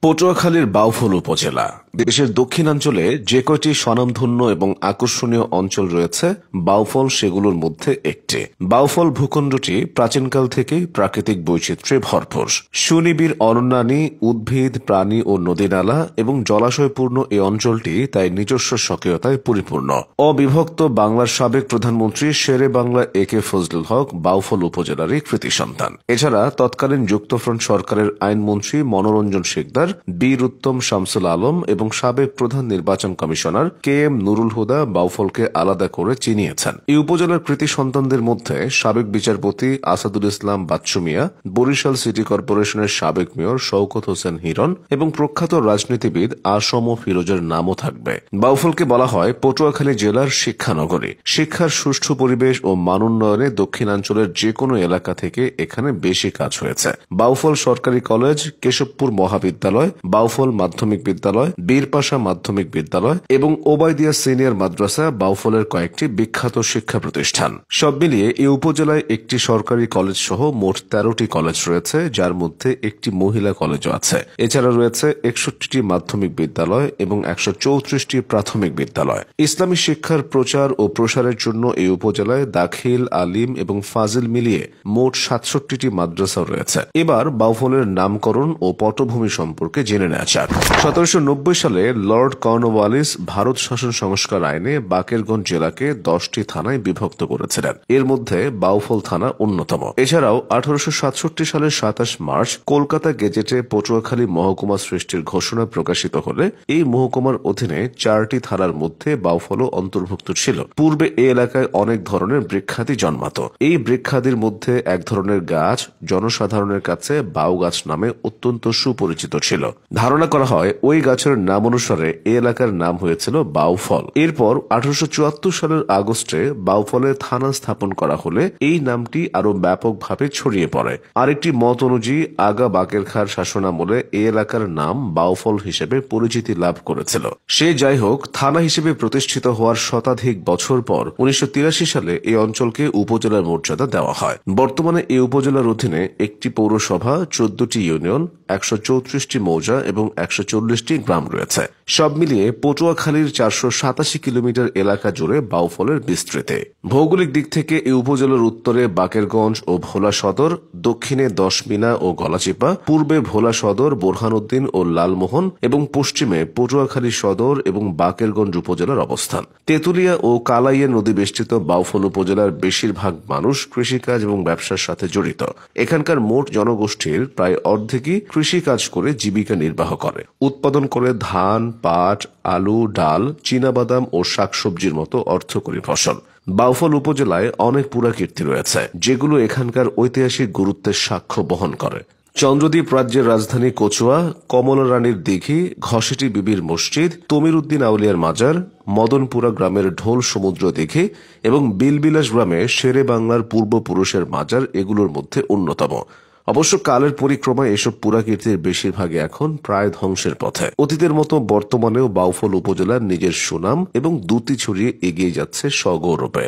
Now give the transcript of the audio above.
পটুয়াখালীর বাউফল উপজেলা দেশের দক্ষিণাঞ্চলে যে কয়টি স্বনামধন্য এবং আকর্ষণীয় অঞ্চল রয়েছে বাউফল সেগুলোর মধ্যে একটি। বাউফল ভূখণ্ডটি প্রাচীনকাল থেকেই প্রাকৃতিক বৈচিত্র্যে ভরপুর। সুনিবিড় অরণ্যানী, উদ্ভিদ, প্রাণী ও নদীনালা এবং জলাশয়পূর্ণ এই অঞ্চলটি তাই নিজস্ব স্বকীয়তায় পরিপূর্ণ। অবিভক্ত বাংলার সাবেক প্রধানমন্ত্রী শেরে বাংলা এ.কে ফজলুল হক বাউফল উপজেলারই কৃতি সন্তান। এছাড়া তৎকালীন যুক্তফ্রন্ট সরকারের আইনমন্ত্রী মনোরঞ্জন শিকদার, বীর উত্তম শামসুল আলম এবং সাবেক প্রধান নির্বাচন কমিশনার কে.এম. নুরুল হুদা বাউফলকে আলাদা করে চিনিয়েছেন। এই উপজেলার কৃতি সন্তানদের মধ্যে সাবেক বিচারপতি আসাদুল ইসলাম বাচ্চু মিয়া, বরিশাল সিটি কর্পোরেশনের সাবেক মেয়র শওকত হোসেন হিরণ এবং প্রখ্যাত রাজনীতিবিদ আসম ফিরোজের নামও থাকবে। বাউফলকে বলা হয় পটুয়াখালী জেলার শিক্ষানগরী। শিক্ষার সুষ্ঠু পরিবেশ ও মানোন্নয়নে দক্ষিণাঞ্চলের যে কোনো এলাকা থেকে এখানে বেশি কাজ হয়েছে। বাউফল সরকারি কলেজ, কেশবপুর মহাবিদ্যালয়, বাউফল মাধ্যমিক বিদ্যালয়, বীরপাশা মাধ্যমিক বিদ্যালয় এবং ওবায়দিয়া সিনিয়র মাদ্রাসা বাউফলের কয়েকটি বিখ্যাত শিক্ষা প্রতিষ্ঠান। সব মিলিয়ে এই উপজেলায় একটি সরকারি কলেজ সহ মোট 13টি কলেজ রয়েছে, যার মধ্যে একটি মহিলা কলেজও আছে। এছাড়া রয়েছে 61টি মাধ্যমিক বিদ্যালয় এবং 134টি প্রাথমিক বিদ্যালয়। ইসলামী শিক্ষার প্রচার ও প্রসারের জন্য এই উপজেলায় দাখিল, আলিম এবং ফাজিল মিলিয়ে মোট 67টি মাদ্রাসা রয়েছে। এবার বাউফলের নামকরণ ও পটভূমি সম্পর্কে জেনে নেওয়া যাক। 1790 সালে লর্ড কর্নওয়ালিস ভারত শাসন সংস্কার আইনে বাকেরগঞ্জ জেলাকে 10টি থানায় বিভক্ত করেছিলেন। এর মধ্যে বাউফল থানা অন্যতম। এছাড়াও 1867 সালের 27 মার্চ কলকাতা গেজেটে পটুয়াখালী মহকুমা সৃষ্টির ঘোষণা প্রকাশিত হলে এই মহকুমার অধীনে 4টি থানার মধ্যে বাউফলও অন্তর্ভুক্ত ছিল। পূর্বে এই এলাকায় অনেক ধরনের বৃক্ষাদি জন্মাত। এই বৃক্ষাদির মধ্যে এক ধরনের গাছ জনসাধারণের কাছে বাউ গাছ নামে অত্যন্ত সুপরিচিত ছিল। ধারণা করা হয় ওই গাছের নাম অনুসারে এই এলাকার নাম হয়েছিল বাউফল। এরপর 1874 সালের আগস্টে বাউফলে থানা স্থাপন করা হলে এই নামটি আরো ব্যাপকভাবে ছড়িয়ে পড়ে। আরেকটি মত অনুযায়ী আগা বাকের খাঁর শাসনামলে এই এলাকার নাম বাউফল হিসেবে পরিচিতি লাভ করেছিল। সে যাই হোক, থানা হিসেবে প্রতিষ্ঠিত হওয়ার শতাধিক বছর পর 1983 সালে এই অঞ্চলকে উপজেলার মর্যাদা দেওয়া হয়। বর্তমানে এই উপজেলার অধীনে একটি পৌরসভা, 14টি ইউনিয়ন, 134টি মৌজা এবং 140টি গ্রাম রয়েছে। সব মিলিয়ে পটুয়াখালীর 487 কিলোমিটার এলাকা জুড়ে বাউফলের বিস্তৃতি। ভৌগোলিক দিক থেকে এই উপজেলার উত্তরে বাকেরগঞ্জ ও ভোলা সদর, দক্ষিণে দশমিনা ও গলাচিপা, পূর্বে ভোলা সদর, বোরহানউদ্দিন ও লালমোহন এবং পশ্চিমে পটুয়াখালী সদর এবং বাকেরগঞ্জ উপজেলার অবস্থান। তেঁতুলিয়া ও কালাইয়া নদী বেষ্টিত বাউফল উপজেলার বেশিরভাগ মানুষ কৃষিকাজ এবং ব্যবসার সাথে জড়িত। এখানকার মোট জনগোষ্ঠীর প্রায় অর্ধেকই কৃষিকাজ করে জীবিকা নির্বাহ করে। উৎপাদন করে ধান, পাট, আলু, ডাল, চীনাবাদাম ও শাকসবজির মতো অর্থকরী ফসল। বাউফল উপজেলায় অনেক পুরাকীর্তি রয়েছে, যেগুলো এখানকার ঐতিহাসিক গুরুত্বের সাক্ষ্য বহন করে। চন্দ্রদ্বীপ রাজ্যের রাজধানী কচুয়া, কমলা রানীর দিঘি, ঘসেটি বিবির মসজিদ, তমির উদ্দিন আউলিয়ার মাজার, মদনপুরা গ্রামের ঢোল সমুদ্র দিঘি এবং বিলবিলাস গ্রামে শেরে বাংলার পূর্বপুরুষের মাজার এগুলোর মধ্যে অন্যতম। অবশ্য কালের পরিক্রমায় এসব পুরাকীর্তির বেশিরভাগই এখন প্রায় ধ্বংসের পথে। অতীতের মতো বর্তমানেও বাউফল উপজেলার নিজের সুনাম এবং দ্যুতি ছড়িয়ে এগিয়ে যাচ্ছে সগৌরবে।